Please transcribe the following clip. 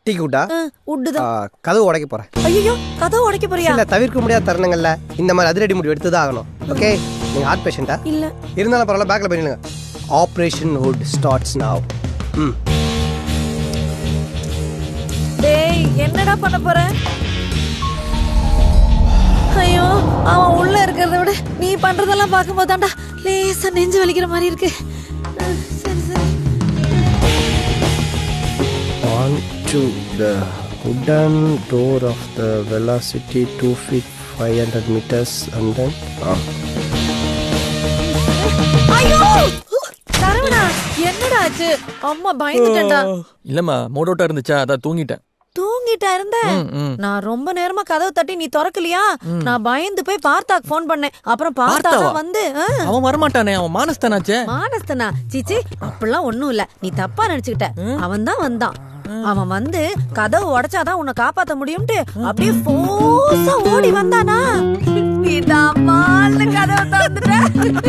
Tea கூட்டா உட்டுதான் கதவு உடைக்க போறேன். ஐயோ கதவு உடைக்க போறியா? இல்ல, தவிர்க்க முடியாத தருணங்கள்ல இந்த மாதிரி அதிரடி முடிவு எடுத்துதான் ஆகணும். ஓகே, நீங்க ஹார்ட் பேஷண்டா? இல்ல. இருந்தாலும் பரவாயில்ல, பேக்ல போய் நில்லுங்க. ஆபரேஷன் ஹுட் ஸ்டார்ட்ஸ் நவ. டேய் என்னடா பண்ண போற? ஐயோ அவன் உள்ள இருக்கிறத விட நீ பண்றதெல்லாம் பார்க்கும்போது தான்டா லேசா நெஞ்சு வலிக்கிற மாதிரி இருக்கு. சரி சரி. On to the wooden door of the velocity 2 feet 500 meters and then ஐயோ சரவணா என்னடா ஆச்சு? அம்மா பயந்துட்டேன்டா. இல்லம்மா மூடோட்டா இருந்துச்சா, அதான் தூங்கிட்டேன். தூங்கிட்டா இருந்த? நான் ரொம்ப நேரமா கதவு தட்டி நீ திறக்கலையா? நான் பயந்து போய் பார்த்தாக்கு போன் பண்ணேன். அப்புறம் பார்த்தா வந்து அவன் வரமாட்டானே, அவன் மானஸ்தானாச்சே. மானஸ்தனா? சீச்சி அப்படிலாம் ஒண்ணும் இல்ல, நீ தப்பா நினைச்சுக்கிட்ட. அவன் தான் வந்தான். அவன் வந்து கதவு உடைச்சாதான் உன்னை காப்பாத்த முடியும்ட்டு அப்படியே போசா ஓடி வந்தானா? நீ தான் கதவை திறந்துட்ட.